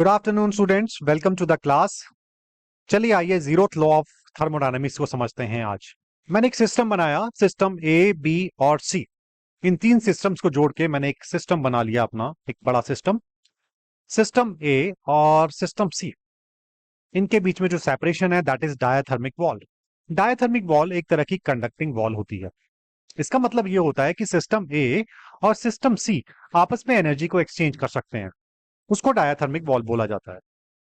Good afternoon students, welcome to the class. चलिए आइए zeroth law of thermodynamics को समझते हैं। आज मैंने एक सिस्टम बनाया, सिस्टम ए, बी और सी। इन तीन सिस्टम्स को जोड़ के मैंने एक सिस्टम बना लिया, अपना एक बड़ा सिस्टम। सिस्टम ए और सिस्टम सी, इनके बीच में जो सेपरेशन है that is diathermic wall. Diathermic wall एक तरह की कंडक्टिंग वॉल होती है। इसका मतलब ये होता है कि सिस्टम ए और सिस्टम सी आपस में एनर्जी को एक्सचेंज कर सकते हैं, उसको डायथर्मिक वॉल बोला जाता है।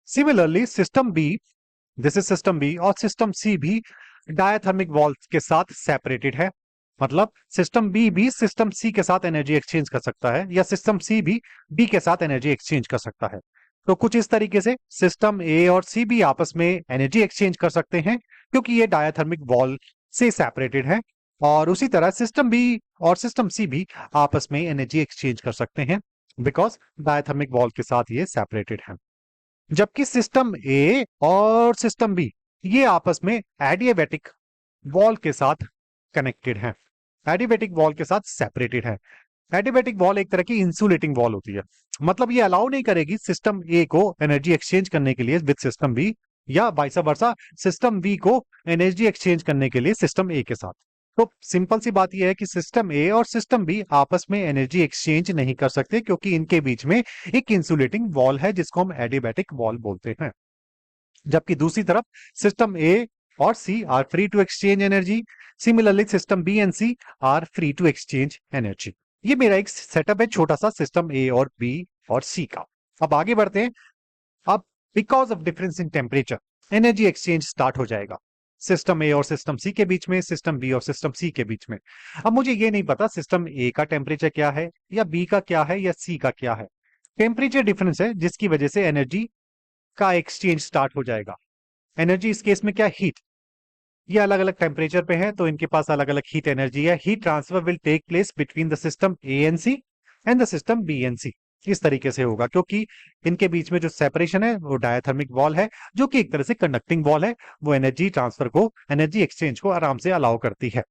Similarly system B, this is system B, और सिस्टम सी भी डायथर्मिक वॉल्स के साथ सेपरेटेड है। मतलब सिस्टम बी भी सिस्टम सी के साथ एनर्जी एक्सचेंज कर सकता है, या सिस्टम सी भी बी के साथ एनर्जी एक्सचेंज कर सकता है। तो कुछ इस तरीके से सिस्टम ए और सी भी आपस में एनर्जी एक्सचेंज कर सकते हैं, क्योंकि ये डायथर्मिक वॉल से सेपरेटेड है। और उसी तरह सिस्टम बी और सिस्टम सी भी आपस में एनर्जी एक्सचेंज कर सकते हैं, बिकॉज डायथर्मिक वॉल के साथ ये सेपरेटेड है। जबकि सिस्टम ए और सिस्टम बी ये आपस में एडियाबैटिक वॉल के साथ कनेक्टेड है, एडियाबैटिक वॉल के साथ सेपरेटेड है। एडियाबैटिक वॉल एक तरह की इंसुलेटिंग वॉल होती है। मतलब ये अलाउ नहीं करेगी सिस्टम ए को एनर्जी एक्सचेंज करने के लिए विद सिस्टम बी, या वाइस वर्सा सिस्टम बी को एनर्जी एक्सचेंज करने के लिए सिस्टम ए के साथ। तो सिंपल सी बात यह है कि सिस्टम ए और सिस्टम बी आपस में एनर्जी एक्सचेंज नहीं कर सकते, क्योंकि इनके बीच में एक इंसुलेटिंग वॉल है जिसको हम एडियाबैटिक वॉल बोलते हैं। जबकि दूसरी तरफ सिस्टम ए और C are free to exchange energy. Similarly system B and C are free to exchange energy. ये मेरा एक सेटअप है छोटा सा सिस्टम ए और बी और सी का। अब आगे बढ़ते हैं। अब because of difference in temperature energy exchange start हो जाएगा सिस्टम ए और सिस्टम सी के बीच में, सिस्टम बी और सिस्टम सी के बीच में। अब मुझे ये नहीं पता सिस्टम ए का टेम्परेचर क्या है, या बी का क्या है, या सी का क्या है। टेम्परेचर डिफरेंस है जिसकी वजह से एनर्जी का एक्सचेंज स्टार्ट हो जाएगा। एनर्जी इस केस में क्या, हीट। ये अलग अलग टेम्परेचर पे है तो इनके पास अलग अलग हीट एनर्जी है। Heat transfer will take place between the system A and C and the system B and C. इस तरीके से होगा, क्योंकि इनके बीच में जो सेपरेशन है वो डायथर्मिक वॉल है, जो कि एक तरह से कंडक्टिंग वॉल है। वो एनर्जी ट्रांसफर को, एनर्जी एक्सचेंज को आराम से अलाउ करती है।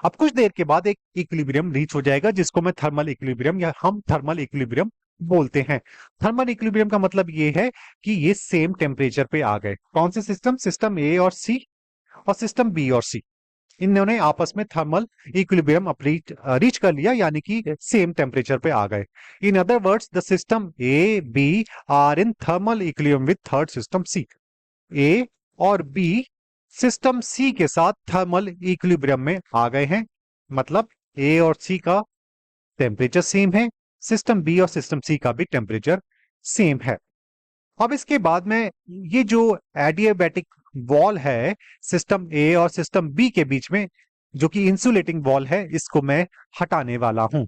अब कुछ देर के बाद एक इक्विलिब्रियम रीच हो जाएगा, जिसको मैं थर्मल इक्विलिब्रियम या हम थर्मल इक्विलिब्रियम बोलते हैं। थर्मल इक्विलिब्रियम का मतलब ये है कि ये सेम टेम्परेचर पे आ गए। कौन से सिस्टम, सिस्टम ए और सी और सिस्टम बी और सी, इन्होंने आपस में थर्मल इक्विलिब्रियम रीच कर लिया, यानी कि सेम टेम्परेचर पे आ गए। In other words the system A B are in thermal equilibrium with third system C. A और बी सिस्टम सी के साथ थर्मल इक्विलिब्रियम में आ गए हैं। मतलब ए और सी का टेम्परेचर सेम है, सिस्टम बी और सिस्टम सी का भी टेम्परेचर सेम है। अब इसके बाद में ये जो एडियाबैटिक वॉल है सिस्टम ए और सिस्टम बी के बीच में, जो कि इंसुलेटिंग वॉल है, इसको मैं हटाने वाला हूं।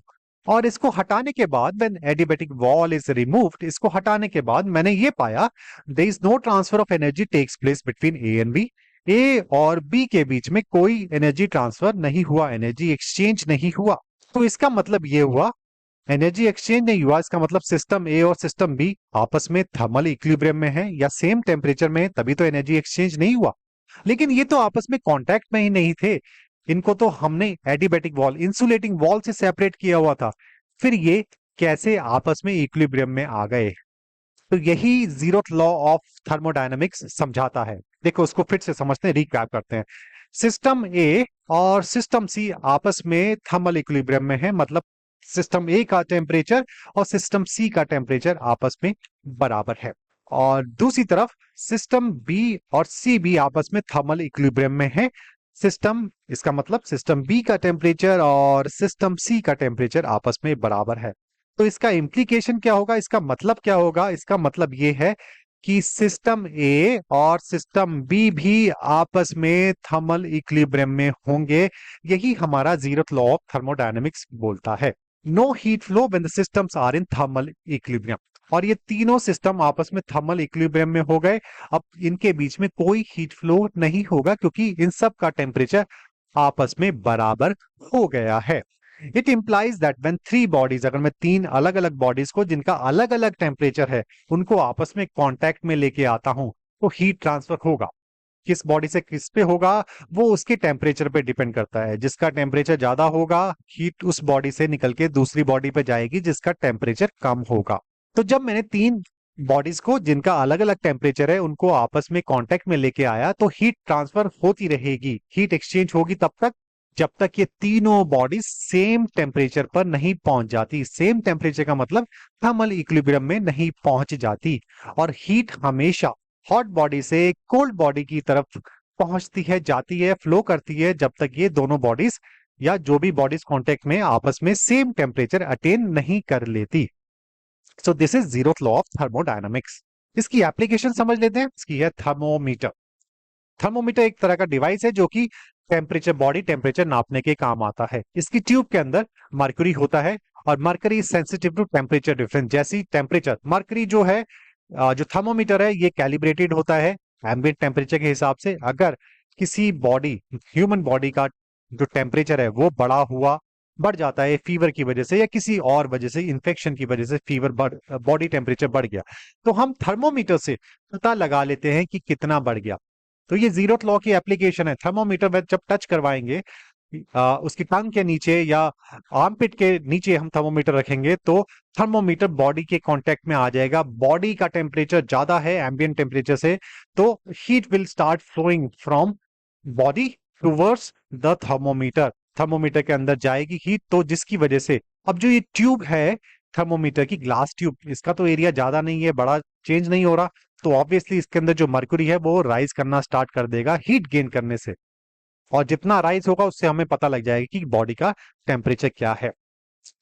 और इसको हटाने के बाद when adiabatic wall is removed, इसको हटाने के बाद मैंने ये पाया there is no transfer of energy takes place between A and B. A और बी के बीच में कोई एनर्जी ट्रांसफर नहीं हुआ, एनर्जी एक्सचेंज नहीं हुआ। तो इसका मतलब ये हुआ एनर्जी एक्सचेंज नहीं हुआ। इसका मतलब सिस्टम ए और सिस्टम बी आपस में थर्मल इक्विलिब्रियम में है या सेम टेम्परेचर में है, तभी तो एनर्जी एक्सचेंज नहीं हुआ। लेकिन ये तो आपस में कांटेक्ट में ही नहीं थे, इनको तो हमने एडियाबैटिक वॉल, इंसुलेटिंग वॉल से सेपरेट किया हुआ था। फिर ये कैसे आपस में इक्विलिब्रियम में आ गए? तो यही जीरोथ लॉ ऑफ थर्मोडायनेमिक्स समझाता है। देखो उसको फिर से समझते हैं, रिकैप करते हैं। सिस्टम ए और सिस्टम सी आपस में थर्मल इक्विलिब्रियम में है, मतलब सिस्टम ए का टेम्परेचर और सिस्टम सी का टेम्परेचर आपस में बराबर है। और दूसरी तरफ सिस्टम बी और सी भी आपस में थर्मल इक्विलिब्रियम में है। सिस्टम, इसका मतलब सिस्टम बी का टेम्परेचर और सिस्टम सी का टेम्परेचर आपस में बराबर है। तो इसका इम्प्लीकेशन क्या होगा, इसका मतलब क्या होगा? इसका मतलब ये है कि सिस्टम ए और सिस्टम बी भी आपस में थर्मल इक्विलिब्रियम में होंगे। यही हमारा जीरोथ लॉ ऑफ थर्मोडायनेमिक्स बोलता है। No heat flow when the systems are in thermal equilibrium. और ये तीनों सिस्टम आपस में थर्मल इक्विलिब्रियम में हो गए। अब इनके बीच में कोई हीट फ्लो नहीं होगा, क्योंकि इन सब का टेम्परेचर आपस में बराबर हो गया है। It implies that when three bodies, अगर मैं तीन अलग अलग बॉडीज को जिनका अलग अलग टेम्परेचर है उनको आपस में कांटेक्ट में लेके आता हूं, तो हीट ट्रांसफर होगा। किस बॉडी से किस पे होगा वो उसके टेम्परेचर पे डिपेंड करता है। जिसका टेम्परेचर ज्यादा होगा, हीट उस बॉडी से निकल के दूसरी बॉडी पे जाएगी जिसका टेम्परेचर कम होगा। तो जब मैंने तीन बॉडीज को जिनका अलग अलग टेम्परेचर है उनको आपस में कांटेक्ट में लेके आया, तो हीट ट्रांसफर होती रहेगी, हीट एक्सचेंज होगी तब तक जब तक ये तीनों बॉडीज सेम टेम्परेचर पर नहीं पहुंच जाती। सेम टेम्परेचर का मतलब थर्मल इक्विलिब्रियम में नहीं पहुंच जाती। और हीट हमेशा हॉट बॉडी से कोल्ड बॉडी की तरफ पहुंचती है, जाती है, फ्लो करती है, जब तक ये दोनों बॉडीज या जो भी बॉडीज कांटेक्ट में आपस में सेम टेम्परेचर अटेन नहीं कर लेती। So this is zeroth law of thermodynamics. इसकी एप्लीकेशन समझ लेते हैं। इसकी है थर्मोमीटर। थर्मोमीटर एक तरह का डिवाइस है जो कि टेम्परेचर, बॉडी टेम्परेचर नापने के काम आता है। इसकी ट्यूब के अंदर मरकरी होता है और mercury sensitive to temperature difference. जैसी टेम्परेचर मरकरी जो है, जो थर्मोमीटर है ये कैलिब्रेटेड होता है एम्बिएंट टेम्परेचर के हिसाब से। अगर किसी बॉडी, ह्यूमन बॉडी का जो टेम्परेचर है वो बढ़ जाता है फीवर की वजह से या किसी और वजह से, इन्फेक्शन की वजह से फीवर बॉडी टेम्परेचर बढ़ गया, तो हम थर्मोमीटर से पता लगा लेते हैं कि कितना बढ़ गया। तो ये जीरोथ लॉ की एप्लीकेशन है। थर्मोमीटर में जब टच करवाएंगे, उसकी टंग के नीचे या आर्मपिट के नीचे हम थर्मोमीटर रखेंगे तो थर्मोमीटर बॉडी के कांटेक्ट में आ जाएगा। बॉडी का टेम्परेचर ज्यादा है एम्बिएंट टेम्परेचर से, तो heat will start flowing from body towards the thermometer. Thermometer के अंदर जाएगी हीट, तो जिसकी वजह से अब जो ये ट्यूब है थर्मोमीटर की, ग्लास ट्यूब, इसका तो एरिया ज्यादा नहीं है, बड़ा चेंज नहीं हो रहा, तो ऑब्वियसली इसके अंदर जो मर्क्यूरी है वो राइज करना स्टार्ट कर देगा हीट गेन करने से। और जितना राइज होगा उससे हमें पता लग जाएगा कि बॉडी का टेम्परेचर क्या है।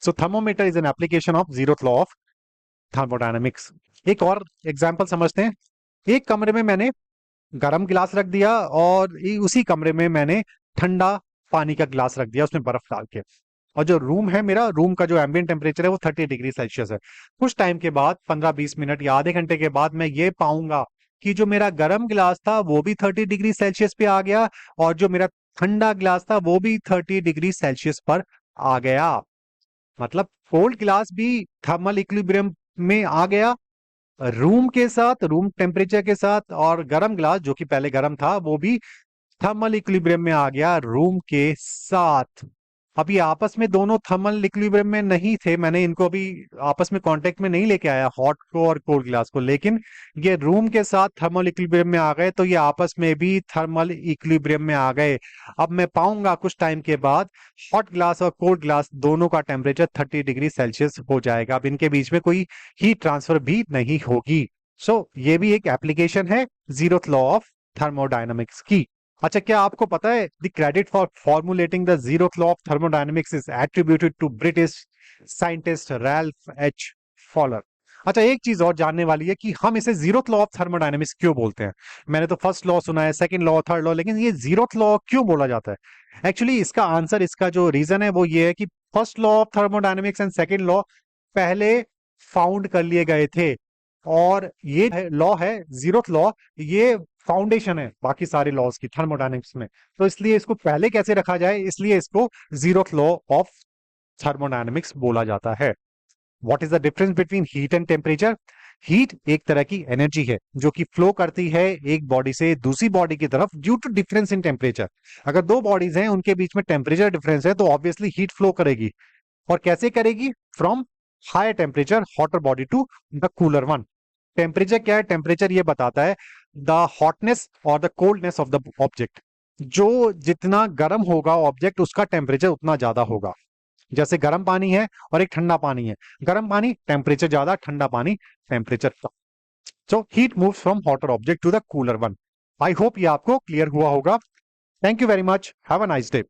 So thermometer is an application of zeroth law of thermodynamics. एक और एग्जांपल समझते हैं। एक कमरे में मैंने गर्म गिलास रख दिया और उसी कमरे में मैंने ठंडा पानी का गिलास रख दिया उसमें बर्फ डाल के। और जो रूम है मेरा, रूम का जो एम्बिएंट टेम्परेचर है वो 30 डिग्री सेल्सियस है। कुछ टाइम के बाद, 15-20 मिनट या आधे घंटे के बाद, मैं ये पाऊंगा कि जो मेरा गर्म गिलास था वो भी 30 डिग्री सेल्सियस पे आ गया और जो मेरा ठंडा गिलास था वो भी 30 डिग्री सेल्सियस पर आ गया। मतलब कोल्ड गिलास भी थर्मल इक्विलिब्रियम में आ गया रूम के साथ, रूम टेम्परेचर के साथ, और गर्म ग्लास जो कि पहले गर्म था वो भी थर्मल इक्विलिब्रियम में आ गया रूम के साथ। अब ये आपस में दोनों थर्मल इक्विलिब्रियम में नहीं थे, मैंने इनको अभी आपस में कांटेक्ट में नहीं लेके आया हॉट को और कोल्ड ग्लास को, लेकिन ये रूम के साथ थर्मल इक्विलिब्रियम में आ गए तो ये आपस में भी थर्मल इक्विलिब्रियम में आ गए। अब मैं पाऊंगा कुछ टाइम के बाद हॉट ग्लास और कोल्ड ग्लास दोनों का टेम्परेचर 30 डिग्री सेल्सियस हो जाएगा। अब इनके बीच में कोई हीट ट्रांसफर भी नहीं होगी। सो ये भी एक एप्लीकेशन है जीरोथ लॉ ऑफ थर्मोडायनामिक्स की। अच्छा, क्या आपको पता है the credit for formulating the zeroth law of thermodynamics is attributed to British scientist Ralph H Fowler. अच्छा, एक चीज और जानने वाली है कि हम इसे जीरोथ लॉ ऑफ थर्मोडायनामिक्स क्यों बोलते हैं। मैंने तो फर्स्ट लॉ सुना है, सेकंड लॉ, थर्ड लॉ, लेकिन ये जीरोथ लॉ क्यों बोला जाता है। एक्चुअली इसका आंसर, इसका जो रीजन है वो ये है कि first law of thermodynamics and second law पहले फाउंड कर लिए गए थे और ये लॉ है जीरोथ लॉ, ये फाउंडेशन है बाकी सारे लॉज की थर्मोडायनेमिक्स में। तो इसलिए इसको पहले कैसे रखा जाए, इसलिए इसको जीरोथ लॉ ऑफ थर्मोडायनेमिक्स बोला जाता है। What is the difference between heat and temperature. Heat एक तरह की एनर्जी है जो कि फ्लो करती है एक बॉडी से दूसरी बॉडी की तरफ due to difference in temperature. अगर दो बॉडीज हैं उनके बीच में टेम्परेचर डिफरेंस है तो ऑब्वियसली हीट फ्लो करेगी। और कैसे करेगी, from higher temperature hotter body to the cooler one. Temperature क्या है, टेम्परेचर ये बताता है द हॉटनेस और the coldness of the object. जो जितना गर्म होगा ऑब्जेक्ट उसका टेम्परेचर उतना ज्यादा होगा। जैसे गर्म पानी है और एक ठंडा पानी है, गर्म पानी टेम्परेचर ज्यादा, ठंडा पानी टेम्परेचर कम। So heat moves from hotter object to the cooler one. I hope ये आपको क्लियर हुआ होगा। Thank you very much, have a nice day.